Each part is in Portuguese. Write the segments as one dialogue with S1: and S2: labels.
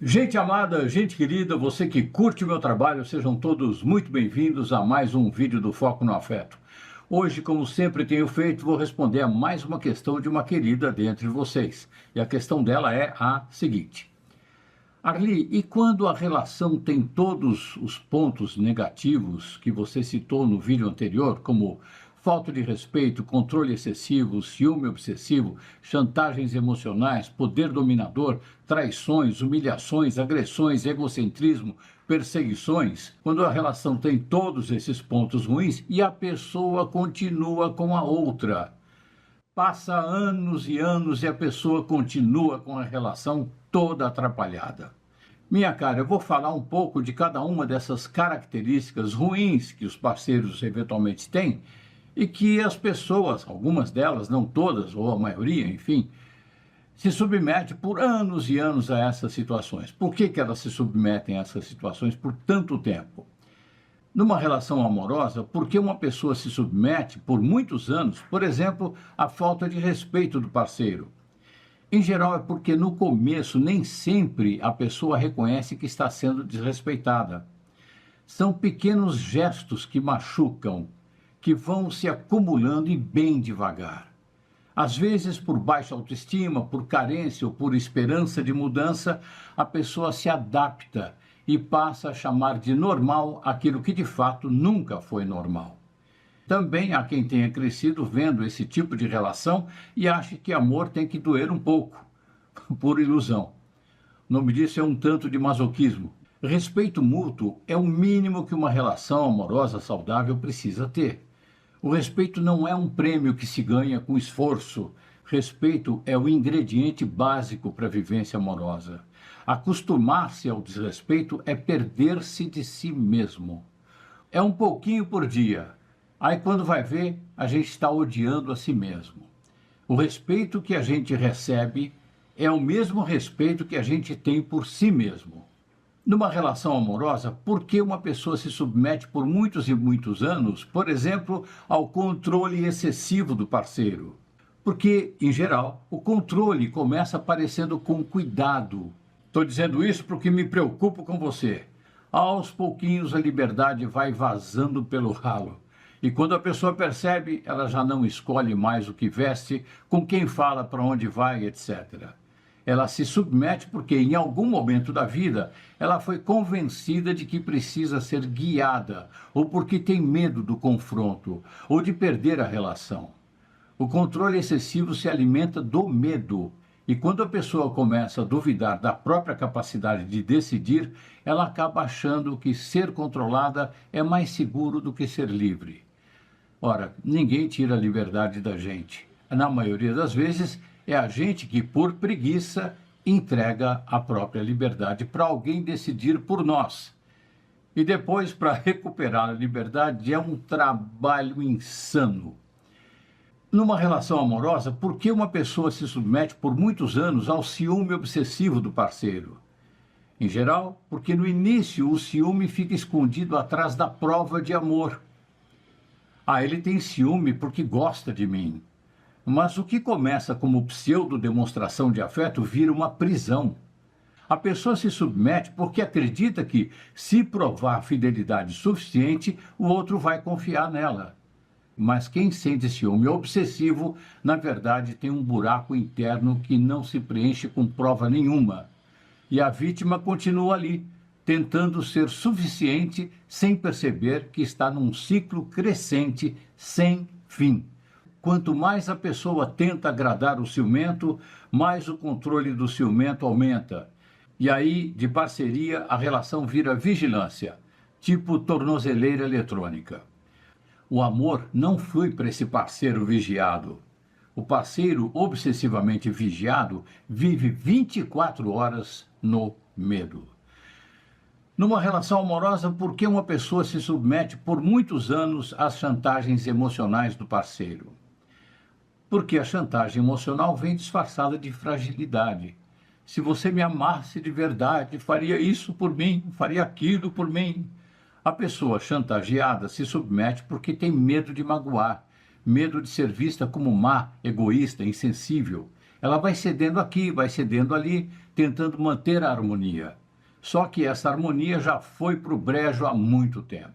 S1: Gente amada, gente querida, você que curte o meu trabalho, sejam todos muito bem-vindos a mais um vídeo do Foco no Afeto. Hoje, como sempre tenho feito, vou responder a mais uma questão de uma querida dentre vocês. E a questão dela é a seguinte: Arli, e quando a relação tem todos os pontos negativos que você citou no vídeo anterior, como falta de respeito, controle excessivo, ciúme obsessivo, chantagens emocionais, poder dominador, traições, humilhações, agressões, egocentrismo, perseguições, quando a relação tem todos esses pontos ruins e a pessoa continua com a outra? Passa anos e anos e a pessoa continua com a relação toda atrapalhada. Minha cara, eu vou falar um pouco de cada uma dessas características ruins que os parceiros eventualmente têm e que as pessoas, algumas delas, não todas, ou a maioria, enfim, se submete por anos e anos a essas situações. Por que elas se submetem a essas situações por tanto tempo? Numa relação amorosa, por que uma pessoa se submete por muitos anos, por exemplo, à falta de respeito do parceiro? Em geral, é porque no começo nem sempre a pessoa reconhece que está sendo desrespeitada. São pequenos gestos que machucam, que vão se acumulando e bem devagar. Às vezes, por baixa autoestima, por carência ou por esperança de mudança, a pessoa se adapta e passa a chamar de normal aquilo que de fato nunca foi normal. Também há quem tenha crescido vendo esse tipo de relação e ache que amor tem que doer um pouco, por ilusão. O nome disso é um tanto de masoquismo. Respeito mútuo é o mínimo que uma relação amorosa saudável precisa ter. O respeito não é um prêmio que se ganha com esforço. Respeito é o ingrediente básico para a vivência amorosa. Acostumar-se ao desrespeito é perder-se de si mesmo. É um pouquinho por dia. Aí quando vai ver, a gente está odiando a si mesmo. O respeito que a gente recebe é o mesmo respeito que a gente tem por si mesmo. Numa relação amorosa, por que uma pessoa se submete por muitos e muitos anos, por exemplo, ao controle excessivo do parceiro? Porque, em geral, o controle começa aparecendo com cuidado. Estou dizendo isso porque me preocupo com você. Aos pouquinhos a liberdade vai vazando pelo ralo. E quando a pessoa percebe, ela já não escolhe mais o que veste, com quem fala, para onde vai, etc. Ela se submete porque, em algum momento da vida, ela foi convencida de que precisa ser guiada, ou porque tem medo do confronto, ou de perder a relação. O controle excessivo se alimenta do medo, e quando a pessoa começa a duvidar da própria capacidade de decidir, ela acaba achando que ser controlada é mais seguro do que ser livre. Ora, ninguém tira a liberdade da gente. Na maioria das vezes, é a gente que, por preguiça, entrega a própria liberdade para alguém decidir por nós. E depois, para recuperar a liberdade, é um trabalho insano. Numa relação amorosa, por que uma pessoa se submete por muitos anos ao ciúme obsessivo do parceiro? Em geral, porque no início o ciúme fica escondido atrás da prova de amor. Ah, ele tem ciúme porque gosta de mim. Mas o que começa como pseudo-demonstração de afeto vira uma prisão. A pessoa se submete porque acredita que, se provar fidelidade suficiente, o outro vai confiar nela. Mas quem sente ciúme obsessivo, na verdade, tem um buraco interno que não se preenche com prova nenhuma. E a vítima continua ali, tentando ser suficiente sem perceber que está num ciclo crescente sem fim. Quanto mais a pessoa tenta agradar o ciumento, mais o controle do ciumento aumenta. E aí, de parceria, a relação vira vigilância, tipo tornozeleira eletrônica. O amor não flui para esse parceiro vigiado. O parceiro obsessivamente vigiado vive 24 horas no medo. Numa relação amorosa, por que uma pessoa se submete por muitos anos às chantagens emocionais do parceiro? Porque a chantagem emocional vem disfarçada de fragilidade. Se você me amasse de verdade, faria isso por mim, faria aquilo por mim. A pessoa chantageada se submete porque tem medo de magoar, medo de ser vista como má, egoísta, insensível. Ela vai cedendo aqui, vai cedendo ali, tentando manter a harmonia. Só que essa harmonia já foi para o brejo há muito tempo.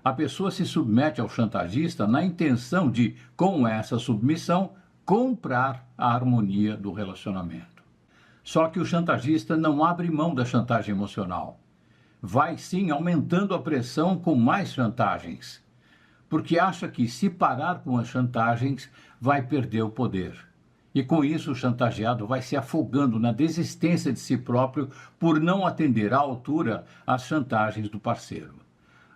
S1: A pessoa se submete ao chantagista na intenção de, com essa submissão, comprar a harmonia do relacionamento. Só que o chantagista não abre mão da chantagem emocional. Vai sim aumentando a pressão com mais chantagens, porque acha que se parar com as chantagens vai perder o poder. E com isso o chantageado vai se afogando na desistência de si próprio por não atender à altura às chantagens do parceiro.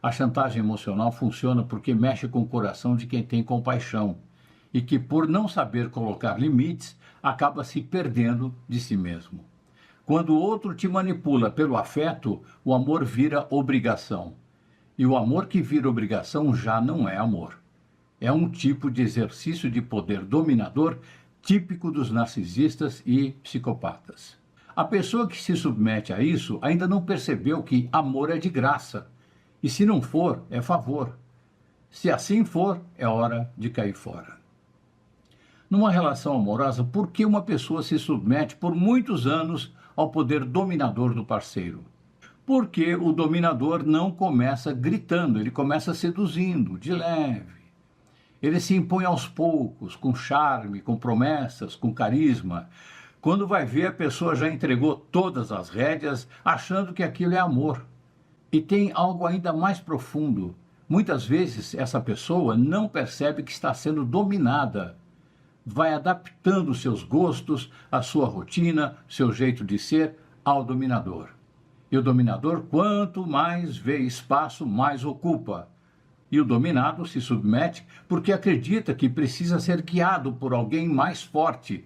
S1: A chantagem emocional funciona porque mexe com o coração de quem tem compaixão e que, por não saber colocar limites, acaba se perdendo de si mesmo. Quando o outro te manipula pelo afeto, o amor vira obrigação. E o amor que vira obrigação já não é amor. É um tipo de exercício de poder dominador típico dos narcisistas e psicopatas. A pessoa que se submete a isso ainda não percebeu que amor é de graça. E se não for, é favor. Se assim for, é hora de cair fora. Numa relação amorosa, por que uma pessoa se submete por muitos anos ao poder dominador do parceiro? Porque o dominador não começa gritando, ele começa seduzindo, de leve. Ele se impõe aos poucos, com charme, com promessas, com carisma. Quando vai ver, a pessoa já entregou todas as rédeas, achando que aquilo é amor. E tem algo ainda mais profundo. Muitas vezes essa pessoa não percebe que está sendo dominada. Vai adaptando seus gostos, a sua rotina, seu jeito de ser ao dominador. E o dominador, quanto mais vê espaço, mais ocupa. E o dominado se submete porque acredita que precisa ser guiado por alguém mais forte.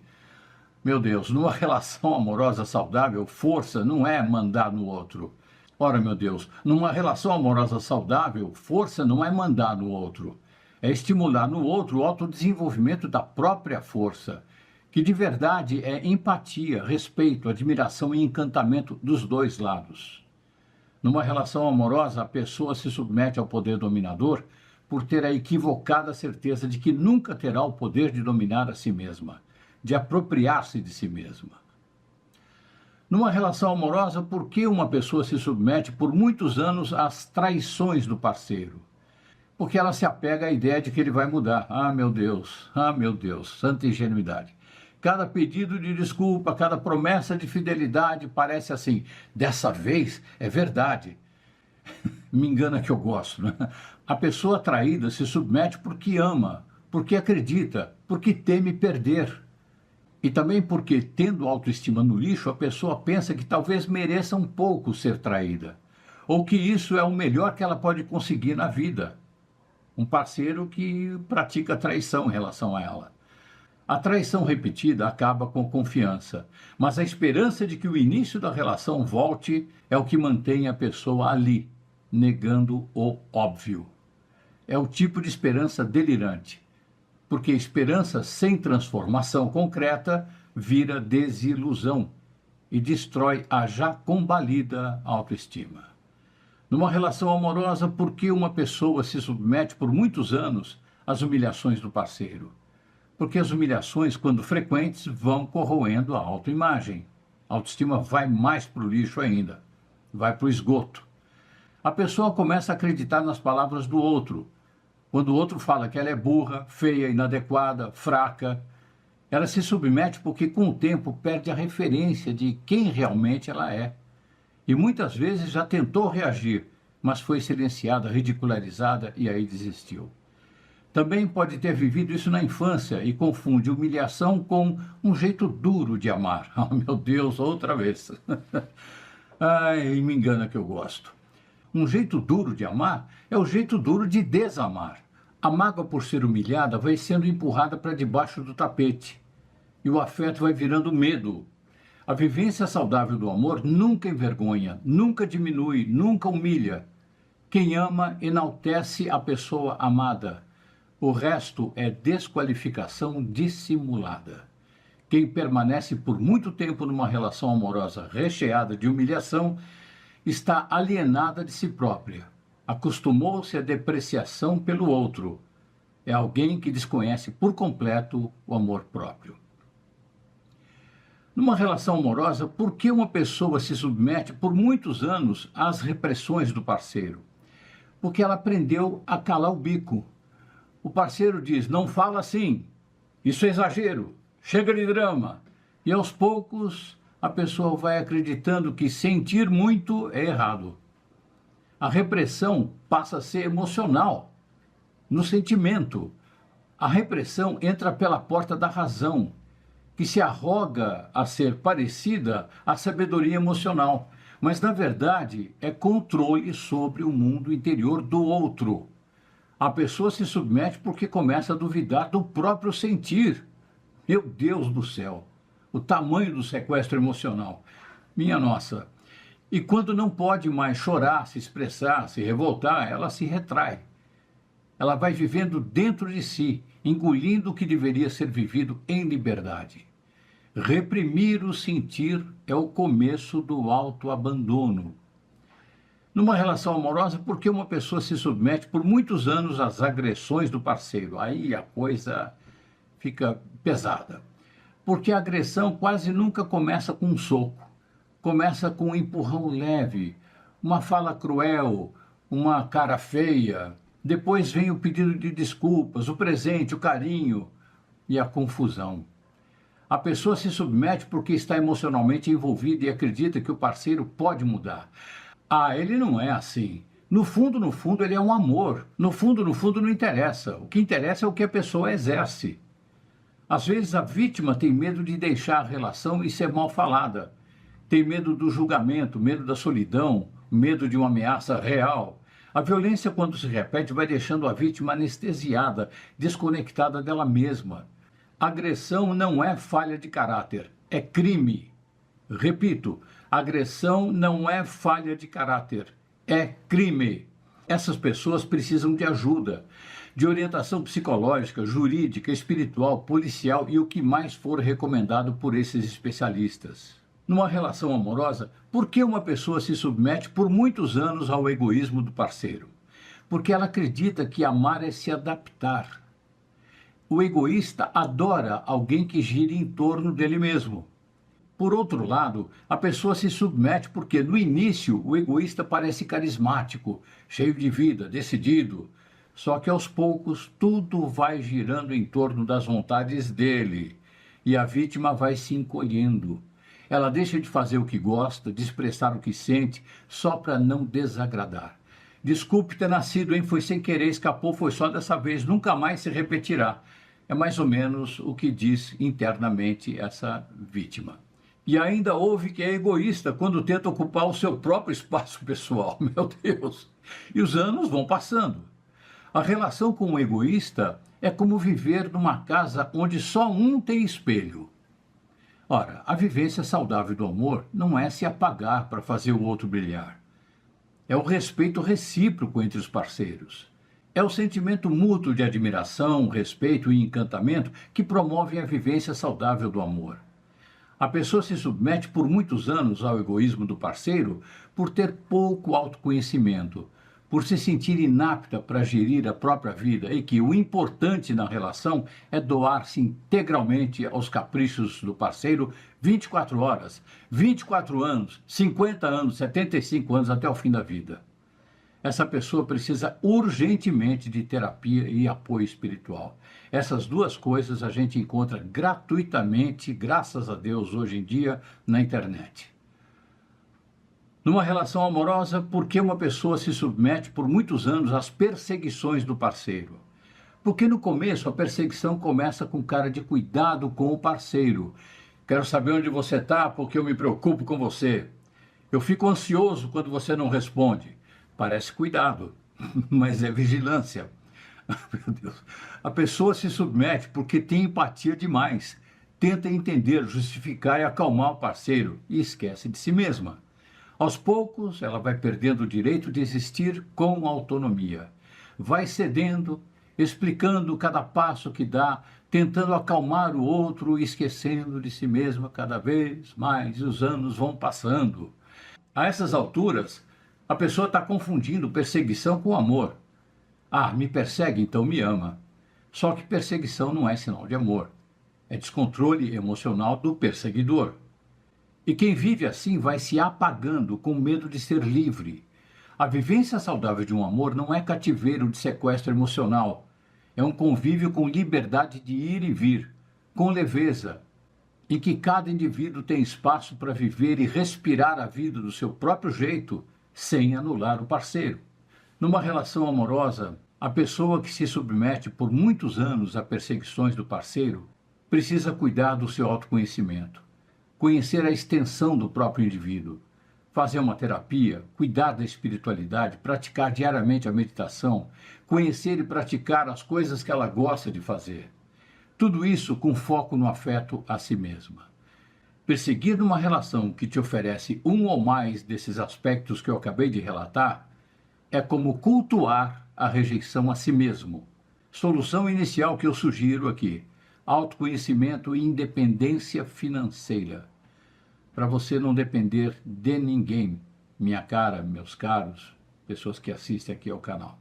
S1: Meu Deus, numa relação amorosa saudável, força não é mandar no outro. Ora, meu Deus, numa relação amorosa saudável, força não é mandar no outro. É estimular no outro o autodesenvolvimento da própria força, que de verdade é empatia, respeito, admiração e encantamento dos dois lados. Numa relação amorosa, a pessoa se submete ao poder dominador por ter a equivocada certeza de que nunca terá o poder de dominar a si mesma, de apropriar-se de si mesma. Numa relação amorosa, por que uma pessoa se submete por muitos anos às traições do parceiro? Porque ela se apega à ideia de que ele vai mudar. Ah, meu Deus, santa ingenuidade. Cada pedido de desculpa, cada promessa de fidelidade parece assim, dessa vez é verdade. Me engana que eu gosto, né? A pessoa traída se submete porque ama, porque acredita, porque teme perder. E também porque, tendo autoestima no lixo, a pessoa pensa que talvez mereça um pouco ser traída. Ou que isso é o melhor que ela pode conseguir na vida. Um parceiro que pratica traição em relação a ela. A traição repetida acaba com confiança, mas a esperança de que o início da relação volte é o que mantém a pessoa ali, negando o óbvio. É o tipo de esperança delirante, porque esperança sem transformação concreta vira desilusão e destrói a já combalida autoestima. Numa relação amorosa, por que uma pessoa se submete por muitos anos às humilhações do parceiro? Porque as humilhações, quando frequentes, vão corroendo a autoimagem. A autoestima vai mais para o lixo ainda, vai para o esgoto. A pessoa começa a acreditar nas palavras do outro. Quando o outro fala que ela é burra, feia, inadequada, fraca, ela se submete porque com o tempo perde a referência de quem realmente ela é. E muitas vezes já tentou reagir, mas foi silenciada, ridicularizada e aí desistiu. Também pode ter vivido isso na infância e confunde humilhação com um jeito duro de amar. Oh, meu Deus, outra vez. Ai, me engana que eu gosto. Um jeito duro de amar é o jeito duro de desamar. A mágoa por ser humilhada vai sendo empurrada para debaixo do tapete. E o afeto vai virando medo. A vivência saudável do amor nunca envergonha, nunca diminui, nunca humilha. Quem ama enaltece a pessoa amada. O resto é desqualificação dissimulada. Quem permanece por muito tempo numa relação amorosa recheada de humilhação está alienada de si própria. Acostumou-se à depreciação pelo outro. É alguém que desconhece por completo o amor próprio. Numa relação amorosa, por que uma pessoa se submete por muitos anos às repressões do parceiro? Porque ela aprendeu a calar o bico. O parceiro diz, não fala assim, isso é exagero, chega de drama. E aos poucos a pessoa vai acreditando que sentir muito é errado. A repressão passa a ser emocional, no sentimento. A repressão entra pela porta da razão, que se arroga a ser parecida à sabedoria emocional, mas na verdade é controle sobre o mundo interior do outro. A pessoa se submete porque começa a duvidar do próprio sentir. Meu Deus do céu, o tamanho do sequestro emocional. Minha nossa. E quando não pode mais chorar, se expressar, se revoltar, ela se retrai. Ela vai vivendo dentro de si, engolindo o que deveria ser vivido em liberdade. Reprimir o sentir é o começo do autoabandono. Numa relação amorosa, por que uma pessoa se submete por muitos anos às agressões do parceiro? Aí a coisa fica pesada. Porque a agressão quase nunca começa com um soco. Começa com um empurrão leve, uma fala cruel, uma cara feia. Depois vem o pedido de desculpas, o presente, o carinho e a confusão. A pessoa se submete porque está emocionalmente envolvida e acredita que o parceiro pode mudar. Ah, ele não é assim. No fundo, ele é um amor. No fundo, não interessa. O que interessa é o que a pessoa exerce. Às vezes a vítima tem medo de deixar a relação e ser mal falada. Tem medo do julgamento, medo da solidão, medo de uma ameaça real. A violência, quando se repete, vai deixando a vítima anestesiada, desconectada dela mesma. Agressão não é falha de caráter, é crime. Repito, agressão não é falha de caráter, é crime. Essas pessoas precisam de ajuda, de orientação psicológica, jurídica, espiritual, policial e o que mais for recomendado por esses especialistas. Numa relação amorosa, por que uma pessoa se submete por muitos anos ao egoísmo do parceiro? Porque ela acredita que amar é se adaptar. O egoísta adora alguém que gire em torno dele mesmo. Por outro lado, a pessoa se submete porque, no início, o egoísta parece carismático, cheio de vida, decidido. Só que, aos poucos, tudo vai girando em torno das vontades dele. E a vítima vai se encolhendo. Ela deixa de fazer o que gosta, de expressar o que sente, só para não desagradar. Desculpe ter nascido, hein? Foi sem querer, escapou, foi só dessa vez, nunca mais se repetirá. É mais ou menos o que diz internamente essa vítima. E ainda houve que é egoísta quando tenta ocupar o seu próprio espaço pessoal. Meu Deus! E os anos vão passando. A relação com o egoísta é como viver numa casa onde só um tem espelho. Ora, a vivência saudável do amor não é se apagar para fazer o outro brilhar. É o respeito recíproco entre os parceiros. É o sentimento mútuo de admiração, respeito e encantamento que promovem a vivência saudável do amor. A pessoa se submete por muitos anos ao egoísmo do parceiro por ter pouco autoconhecimento, por se sentir inapta para gerir a própria vida e que o importante na relação é doar-se integralmente aos caprichos do parceiro 24 horas, 24 anos, 50 anos, 75 anos até o fim da vida. Essa pessoa precisa urgentemente de terapia e apoio espiritual. Essas duas coisas a gente encontra gratuitamente, graças a Deus, hoje em dia, na internet. Numa relação amorosa, por que uma pessoa se submete por muitos anos às perseguições do parceiro? Porque no começo a perseguição começa com cara de cuidado com o parceiro. Quero saber onde você está porque eu me preocupo com você. Eu fico ansioso quando você não responde. Parece cuidado, mas é vigilância. Meu Deus. A pessoa se submete porque tem empatia demais. Tenta entender, justificar e acalmar o parceiro e esquece de si mesma. Aos poucos, ela vai perdendo o direito de existir com autonomia. Vai cedendo, explicando cada passo que dá, tentando acalmar o outro e esquecendo de si mesma cada vez mais. E os anos vão passando. A essas alturas, a pessoa está confundindo perseguição com amor. Ah, me persegue, então me ama. Só que perseguição não é sinal de amor. É descontrole emocional do perseguidor. E quem vive assim vai se apagando com medo de ser livre. A vivência saudável de um amor não é cativeiro de sequestro emocional. É um convívio com liberdade de ir e vir, com leveza, em que cada indivíduo tem espaço para viver e respirar a vida do seu próprio jeito, sem anular o parceiro. Numa relação amorosa, a pessoa que se submete por muitos anos a perseguições do parceiro precisa cuidar do seu autoconhecimento, conhecer a extensão do próprio indivíduo, fazer uma terapia, cuidar da espiritualidade, praticar diariamente a meditação, conhecer e praticar as coisas que ela gosta de fazer. Tudo isso com foco no afeto a si mesma. Perseguir uma relação que te oferece um ou mais desses aspectos que eu acabei de relatar é como cultuar a rejeição a si mesmo. Solução inicial que eu sugiro aqui: autoconhecimento e independência financeira. Para você não depender de ninguém, minha cara, meus caros, pessoas que assistem aqui ao canal.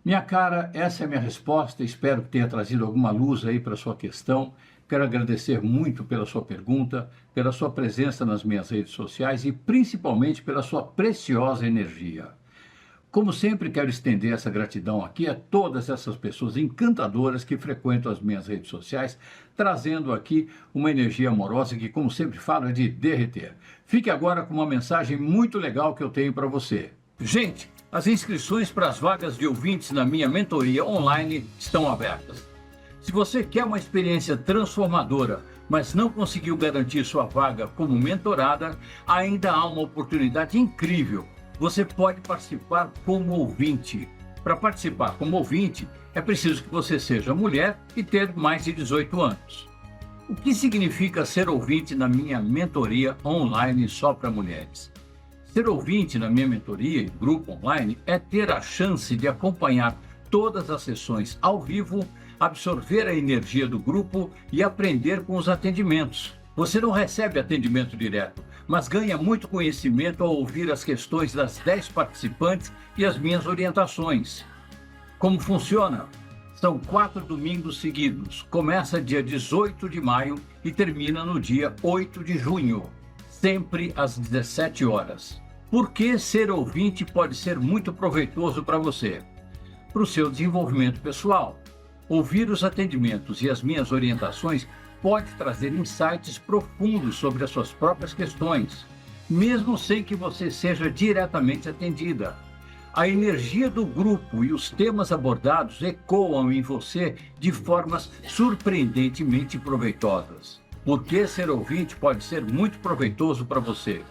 S1: Minha cara, essa é a minha resposta, espero que tenha trazido alguma luz aí para a sua questão. Quero agradecer muito pela sua pergunta, pela sua presença nas minhas redes sociais e principalmente pela sua preciosa energia. Como sempre, quero estender essa gratidão aqui a todas essas pessoas encantadoras que frequentam as minhas redes sociais, trazendo aqui uma energia amorosa que, como sempre falo, é de derreter. Fique agora com uma mensagem muito legal que eu tenho para você. Gente, as inscrições para as vagas de ouvintes na minha mentoria online estão abertas. Se você quer uma experiência transformadora, mas não conseguiu garantir sua vaga como mentorada, ainda há uma oportunidade incrível. Você pode participar como ouvinte. Para participar como ouvinte, é preciso que você seja mulher e ter mais de 18 anos. O que significa ser ouvinte na minha mentoria online só para mulheres? Ser ouvinte na minha mentoria e grupo online é ter a chance de acompanhar todas as sessões ao vivo, absorver a energia do grupo e aprender com os atendimentos. Você não recebe atendimento direto, mas ganha muito conhecimento ao ouvir as questões das 10 participantes e as minhas orientações. Como funciona? São 4 domingos seguidos. Começa dia 18 de maio e termina no dia 8 de junho, sempre às 17 horas. Por que ser ouvinte pode ser muito proveitoso para você? Para o seu desenvolvimento pessoal. Ouvir os atendimentos e as minhas orientações pode trazer insights profundos sobre as suas próprias questões, mesmo sem que você seja diretamente atendida. A energia do grupo e os temas abordados ecoam em você de formas surpreendentemente proveitosas. Por que ser ouvinte pode ser muito proveitoso para você?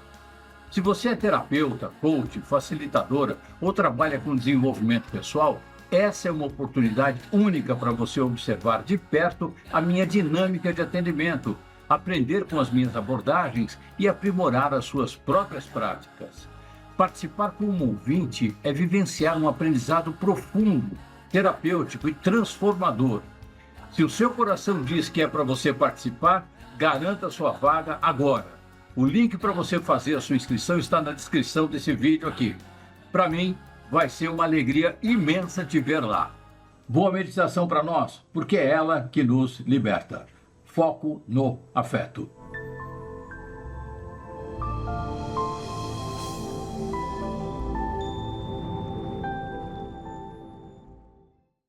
S1: Se você é terapeuta, coach, facilitadora ou trabalha com desenvolvimento pessoal, essa é uma oportunidade única para você observar de perto a minha dinâmica de atendimento, aprender com as minhas abordagens e aprimorar as suas próprias práticas. Participar como ouvinte é vivenciar um aprendizado profundo, terapêutico e transformador. Se o seu coração diz que é para você participar, garanta sua vaga agora. O link para você fazer a sua inscrição está na descrição desse vídeo aqui. Para mim, vai ser uma alegria imensa te ver lá. Boa meditação para nós, porque é ela que nos liberta. Foco no afeto.